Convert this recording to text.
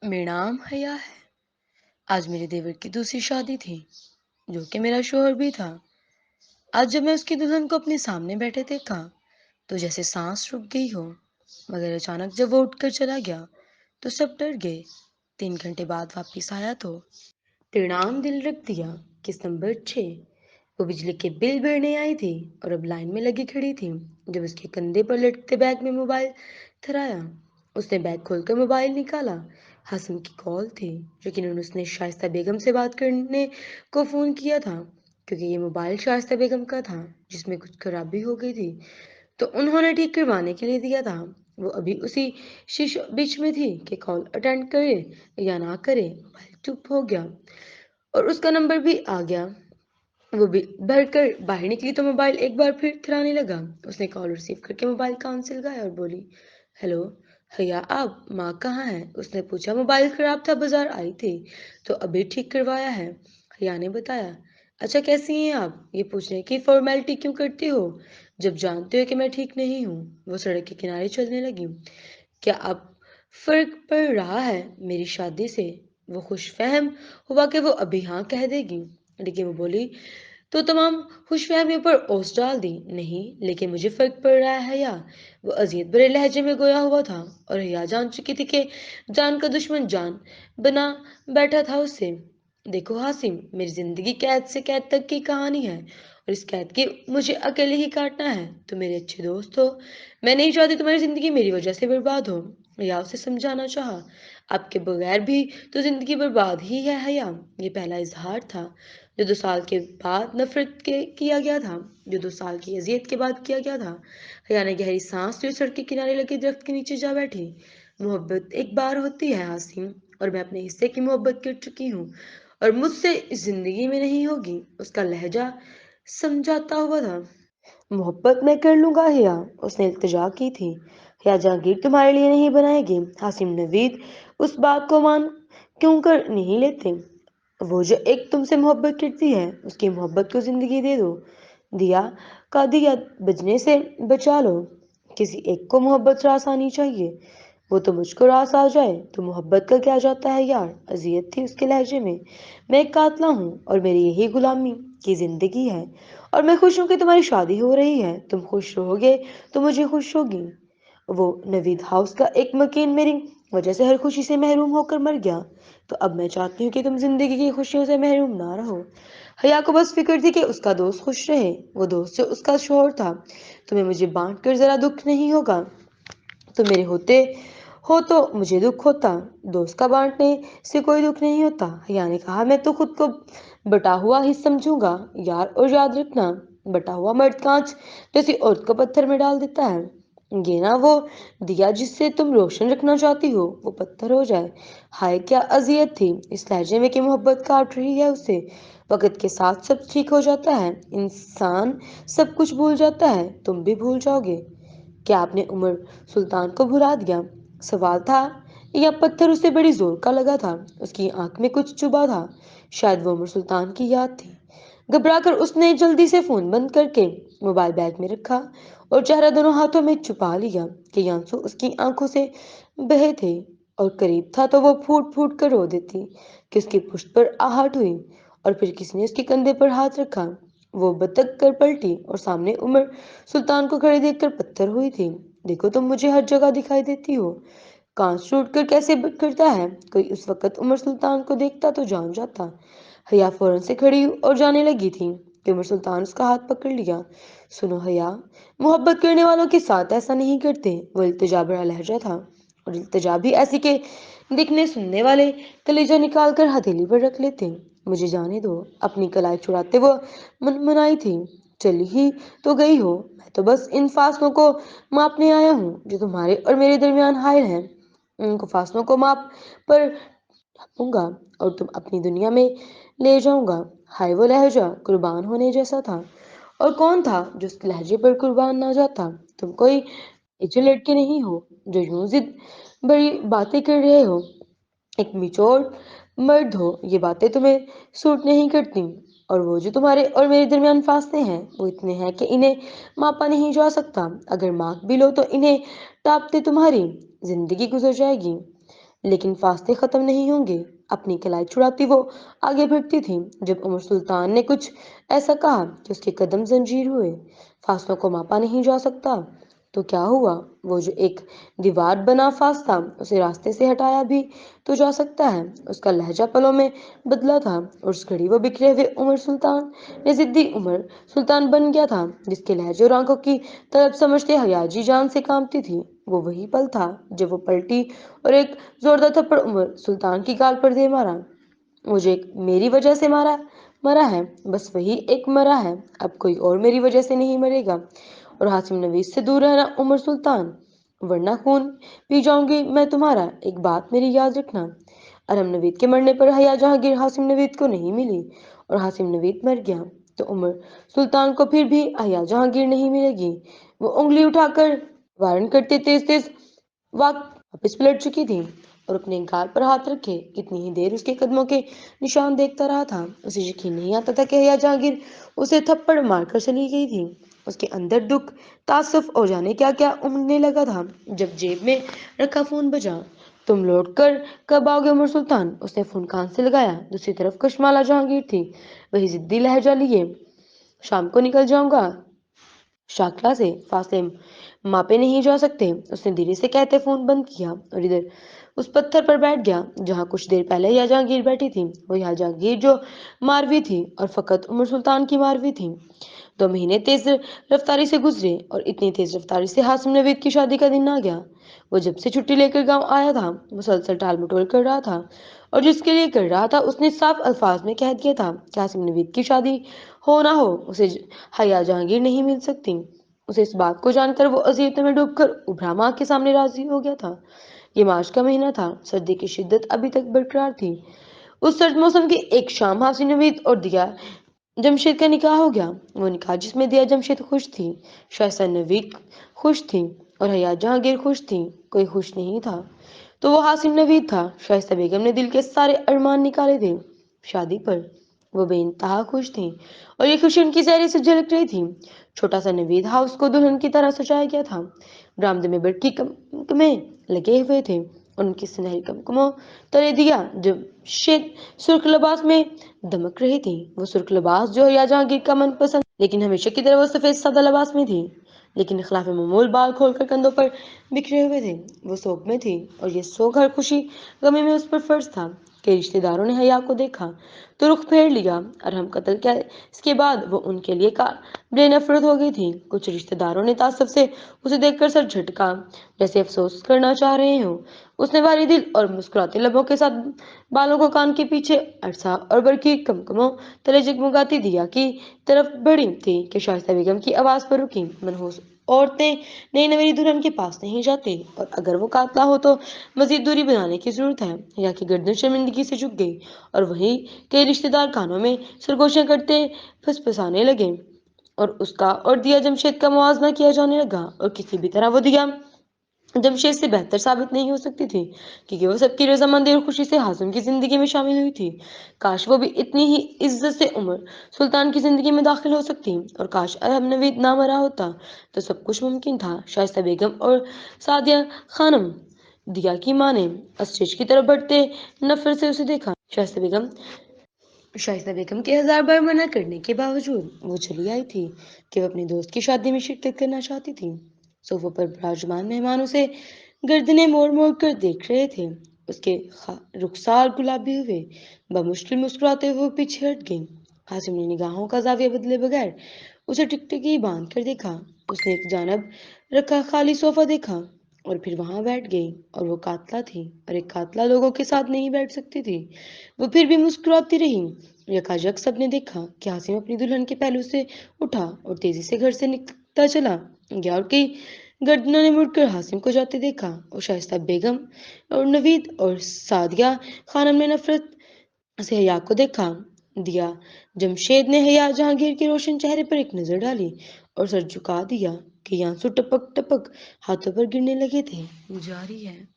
मेरा नाम हया है। आज मेरे देवर की दूसरी शादी थी, जो कि मेरा शौहर भी था। आज जब मैं उसकी दुल्हन को अपने सामने बैठे देखा, तो जैसे सांस रुक गई हो। मगर अचानक जब वो उठकर चला गया, तो सब डर गए। 3 घंटे बाद वापिस आया तो परिणाम दिल रख दिया। किस नंबर 6। वो बिजली के बिल भरने आई थी और अब लाइन में लगी खड़ी थी। जब उसके कंधे पर लटकते बैग में मोबाइल थराया, उसने बैग खोलकर मोबाइल निकाला। हासिम की कॉल थी। यकीनन उसने शाइस्ता बेगम से बात करने को फ़ोन किया था, क्योंकि ये मोबाइल शाइस्ता बेगम का था, जिसमें कुछ खराबी हो गई थी, तो उन्होंने ठीक करवाने के लिए दिया था। वो अभी उसी शीश बीच में थी कि कॉल अटेंड करे या ना करे। मोबाइल चुप हो गया और उसका नंबर भी आ गया। वो भी भरकर बाहर निकली तो मोबाइल एक बार फिर थराने लगा। उसने कॉल रिसीव करके मोबाइल कान से लगाया और बोली, हेलो भैया, आप माँ कहाँ है? उसने पूछा। मोबाइल खराब था, बाजार आई थी तो अभी ठीक करवाया है, भैया ने बताया। अच्छा, कैसी हैं आप? ये पूछने की फॉर्मेलिटी क्यों करती हो, जब जानते हो कि मैं ठीक नहीं हूँ। वो सड़क के किनारे चलने लगी। क्या आप फर्क पड़ रहा है मेरी शादी से? वो खुशफहम हुआ कि वो अभी हाँ कह देगी, लेकिन वो बोली तो तमाम खुशफहमियों पर ओस डाल दी। नहीं, लेकिन मुझे फर्क पड़ रहा है या। वो अजीब भरे लहजे में गोया हुआ था और या जान चुकी थी कि जान का दुश्मन जान बना बैठा था उससे। देखो हासिम, मेरी जिंदगी कैद से कैद तक की कहानी है और इस कैद की मुझे अकेले ही काटना है। तुम मेरे अच्छे दोस्त हो, मैं नहीं चाहती तुम्हारी जिंदगी मेरी वजह से बर्बाद हो। या उसे समझाना चाहा, आपके बगैर भी तो जिंदगी बर्बाद ही है हया। ये पहला इजहार था जो 2 साल के बाद नफरत के किया गया था, जो 2 साल की अजियत के बाद किया गया था। हया ने गहरी सांस ली, सड़क के किनारे लगे दरख्त के नीचे जा बैठी। मोहब्बत एक बार होती है हासिम, और मैं अपने हिस्से की मोहब्बत कर चुकी हूँ और मुझसे इस जिंदगी में नहीं होगी। उसका लहजा समझाता हुआ था। मोहब्बत मैं कर लूंगा हिया, उसने इल्तिजा की थी। हिया जहांगीर तुम्हारे लिए नहीं बनाएगी। हासिम नवीद उस बात को मान क्यों कर नहीं लेते? वो जो एक तुमसे मोहब्बत करती है, उसकी मोहब्बत को जिंदगी दे दो। दिया का दिया बजने से बचा लो। किसी एक को मोहब्बत रास आनी चाहिए। वो तो मुझको रास आ जाए तो मोहब्बत का क्या जाता है यार। अजियत थी उसके लहजे में। मैं एक कातला हूँ और मेरी यही गुलामी की जिंदगी है, और मैं खुश हूँ कि तुम्हारी शादी हो रही है। तुम खुश रहोगे तो मुझे खुश होगी। वो नवीद हाउस का एक मकीन मेरी वजह से हर खुशी से महरूम होकर मर गया, तो अब मैं चाहती हूँ कि तुम जिंदगी की खुशियों से महरूम ना रहो। हया को बस फिक्र थी कि उसका दोस्त खुश रहे। वो दोस्त जो उसका शोहर था। तुम्हें मुझे बांट कर जरा दुख नहीं होगा? तुम मेरे होते हो तो मुझे दुख होता। दोस्त का बांटने से कोई दुख नहीं होता, हया ने कहा। मैं तो खुद को बटा हुआ ही समझूंगा यार, और याद रखना, बटा हुआ मर्द कांच जैसी औरत को पत्थर में डाल देता है। ये ना वो दिया जिससे तुम रोशन रखना चाहती हो, वो पत्थर हो जाए। हाय क्या अजियत थी इस लहजे में कि मोहब्बत काट रही है उसे। वक्त के साथ सब ठीक हो जाता है, इंसान सब कुछ भूल जाता है, तुम भी भूल जाओगे। क्या आपने उमर सुल्तान को भुला दिया? सवाल था या पत्थर उसे बड़ी जोर का लगा था। उसकी आंख में कुछ चुभा था। शायद वो उमर सुल्तान की याद थी। घबराकर उसने जल्दी से फोन बंद करके मोबाइल बैग में रखा और चेहरा दोनों हाथों में छुपा लिया कि आंसू उसकी आंखों से बहे थे। और करीब था तो वो फूट फूट कर रो देती कि उसकी पुष्ट पर आहट हुई और फिर किसी ने उसके कंधे पर हाथ रखा। वो बतक कर पलटी और सामने उमर सुल्तान को खड़े देखकर पत्थर हुई थी। देखो, तुम मुझे हर जगह दिखाई देती हो। कांच टूट कर कैसे बिखरता है। कोई उस वक्त उमर सुल्तान को देखता तो जान जाता। हया फौरन से खड़ी और जाने लगी थी कि उमर सुल्तान उसका हाथ पकड़ लिया। सुनो हया, मोहब्बत करने वालों के साथ ऐसा नहीं करते। वो इल्तिजा भरा लहजा था, और इल्तिजा भी ऐसी के दिखने सुनने वाले कलेजा निकाल कर हथेली पर रख लेते। मुझे जाने दो, अपनी कलाई छुड़ाते वो मनमनाई थी। चली ही तो गई हो, मैं तो बस इन फासलों को मापने आया हूँ जो तुम्हारे और मेरे दरमियान हायल हैं। उनको फासलों को माप पर ढापूंगा और तुम अपनी दुनिया में ले जाऊंगा। हाय वो लहजा कुर्बान होने जैसा था, और कौन था जो उस लहजे पर कुर्बान ना जाता। तुम कोई इच्छे लड़के नहीं हो जो यूं जिद बड़ी बातें कर रहे हो। एक मिचोड़ मर्द हो, ये बातें तुम्हें सूट नहीं करती। और वो जो तुम्हारे और मेरे दरमियान फासले हैं, वो इतने हैं कि इन्हें मापा नहीं जा सकता। अगर माप भी लो तो इन्हें टापते तुम्हारी जिंदगी गुजर जाएगी। لیکن فاصلے ختم نہیں ہوں گے۔ اپنی کلائی چھڑاتی وہ آگے بڑھتی تھی جب عمر سلطان نے کچھ ایسا کہا کہ اس کے قدم زنجیر ہوئے۔ فاصلوں کو ماپا نہیں جا سکتا تو کیا ہوا؟ وہ جو ایک دیوار بنا فاصلہ اسے راستے سے ہٹایا بھی تو جا سکتا ہے۔ اس کا لہجہ پلوں میں بدلا تھا اور اس گھڑی وہ بکھرے ہوئے عمر سلطان نے ضدی عمر سلطان بن گیا تھا جس کے لہجے اور آنکھوں کی طلب سمجھتے حیاجی جان سے کامتی تھی۔ وہ وہی پل تھا جب وہ پلٹی اور ایک زوردار تھپڑ عمر سلطان کی گال پر دے مارا۔ مجھے ایک میری وجہ سے مرا ہے، بس وہی ایک مرا ہے، اب کوئی اور میری وجہ سے نہیں مرے گا۔ اور حاسم نوید سے دور رہنا عمر سلطان، ورنہ خون پی جاؤں گی میں تمہارا۔ ایک بات میری یاد رکھنا، ارحم نوید کے مرنے پر حیا جہانگیر حاسم نوید کو نہیں ملی اور حاسم نوید مر گیا تو عمر سلطان کو پھر بھی حیا جہانگیر نہیں ملے گی۔ وہ انگلی اٹھا کر وارن کرتے تیز تیز واپس پلٹ چکی تھی اور اپنے گال پر ہاتھ رکھے کتنی ہی دیر اس کے قدموں کے نشان دیکھتا رہا تھا۔ اسے یقین نہیں آتا تھا کہ حیا جہانگیر اسے تھپڑ مار کر چلی گئی تھی۔ اس کے اندر دکھ، تعصف اور جانے کیا کیا امڑنے لگا تھا جب جیب میں رکھا فون بجا۔ تم لوٹ کر کب آؤ گے عمر سلطان؟ اس نے فون کان سے لگایا۔ دوسری طرف کشمالہ جہانگیر تھی، وہی ضدی لہجہ لیے۔ شام کو نکل جاؤں گا شاکلہ سے، فاصلے ماپے نہیں جا سکتے، اس نے دھیرے سے کہتے فون بند کیا اور ادھر اس پتھر پر بیٹھ گیا جہاں کچھ دیر پہلے حیا جہانگیر بیٹھی تھی۔ وہ حیا جہانگیر جو ماروی تھی اور فقط عمر سلطان کی ماروی تھی۔ 2 مہینے تیز رفتاری سے گزرے اور اتنی تیز رفتاری سے حاسم نوید کی شادی کا دن آ گیا۔ وہ جب سے چھٹی لے کر گاؤں آیا تھا مسلسل ٹال مٹول کر رہا تھا اور جس کے لیے کر رہا تھا اس نے صاف الفاظ میں کہہ دیا تھا کہ حاسم نوید کی شادی ہو نہ ہو اسے حیا جہانگیر نہیں مل سکتی۔ اسے اس بات کو جان کر وہ اذیتوں میں ڈوب کر ابھرام آنکھ کے سامنے راضی ہو گیا تھا۔ یہ مارچ کا مہینہ تھا، سردی کی شدت ابھی تک برقرار تھی۔ اس سرد موسم کی ایک شام حاسم نوید اور دیا جمشید کا نکاح ہو گیا۔ وہ نکاح جس میں دیا جمشید خوش تھی، شائستہ نوید خوش تھی اور حیا جہانگیر خوش تھی، کوئی خوش نہیں تھا تو وہ حاسم نوید تھا۔ شائستہ بیگم نے دل کے سارے ارمان نکالے تھے شادی پر، وہ بے انتہا خوش تھیں اور یہ خوشی ان کی چہرے سے جھلک رہی تھی۔ چھوٹا سا نوید ہاؤس کو دلہن کی طرح سجایا گیا تھا۔ برآمدے میں برقی کمکمے لگے ہوئے تھے اور ان کی سنہری کمکموں تلے دیا جمشید سرخ لباس میں دمک رہی تھی۔ وہ سرخ لباس جو حیا جہانگیر کا من پسند، لیکن ہمیشہ کی طرح وہ سفید سادہ لباس میں تھی، لیکن خلاف معمول بال کھول کر کندھوں پر بکھرے ہوئے تھے۔ وہ سوگ میں تھی اور یہ سوگ ہر خوشی غمی میں اس پر فرض تھا۔ کئی رشتے داروں نے حیا کو دیکھا تو رخ پھیر لیا۔ ارحم قتل کیا اس کے بعد وہ ان کے لیے قابل نفرت ہو گئی تھی۔ کچھ رشتے داروں نے تعصب سے اسے دیکھ کر سر جھٹکا جیسے افسوس کرنا چاہ رہے ہوں۔ اس نے بھاری دل اور مسکراتے لبوں کے ساتھ بالوں کو کان کے پیچھے عرصہ اور برقی کمکموں تلے جگمگاتی دیا کی طرف بڑھی تھی کہ شائستہ بیگم کی آواز پر رکی۔ منحوس عورتیں نئی نویلی دلہن کے پاس نہیں جاتی اور اگر وہ قاتلہ ہو تو مزید دوری بنانے کی ضرورت ہے۔ حیا کی گردن شرمندگی سے جھک گئی اور وہیں کئی رشتے دار کانوں میں سرگوشیاں کرتے پھسپھسانے لگے اور اس کا اور دیا جمشید کا موازنہ کیا جانے لگا اور کسی بھی طرح وہ دیا جمشید سے بہتر ثابت نہیں ہو سکتی تھی کیونکہ وہ سب کی رضامندی اور خوشی سے حاسم کی زندگی میں شامل ہوئی تھی۔ کاش وہ بھی اتنی ہی عزت سے عمر سلطان کی زندگی میں داخل ہو سکتی اور کاش ارحم نوید نہ مرا ہوتا تو سب کچھ ممکن تھا۔ شائستہ بیگم اور سعدیہ خانم، دیا کی ماں نے اسٹیج کی طرف بڑھتے نفرت سے اسے دیکھا۔ شائستہ بیگم کے 1000 بار منع کرنے کے باوجود وہ چلی آئی تھی کہ وہ اپنے دوست کی شادی میں شرکت کرنا چاہتی تھی۔ صوفوں پر براجمان مہمان اسے گردنیں موڑ موڑ کر دیکھ رہے تھے۔ اس کے رخسار گلابی ہوئے، بمشکل مسکراتے ہوئے پیچھے ہٹ گئی۔ حاسم نے نگاہوں کا زاویہ بدلے بغیر اسے ٹکٹکی باندھ کر دیکھا۔ اس نے ایک جانب رکھا خالی صوفہ دیکھا اور پھر وہاں بیٹھ گئی اور وہ قاتلہ تھی اور ایک قاتلہ لوگوں کے ساتھ نہیں بیٹھ سکتی تھی۔ وہ پھر بھی مسکراتی رہی۔ یکایک سب نے دیکھا کہ حاسم اپنی دلہن کے پہلو سے اٹھا اور تیزی سے گھر سے نکلتا چلا گیا اور کئی گردنوں نے مڑ کر حاسم کو جاتے دیکھا اور شائستہ بیگم اور نوید اور سعدیہ خانم نے نفرت سے حیا کو دیکھا۔ دیا جمشید نے حیا جہانگیر کے روشن چہرے پر ایک نظر ڈالی اور سر جھکا دیا کہ آنسو ٹپک ٹپک ہاتھوں پر گرنے لگے تھے۔ جاری ہے۔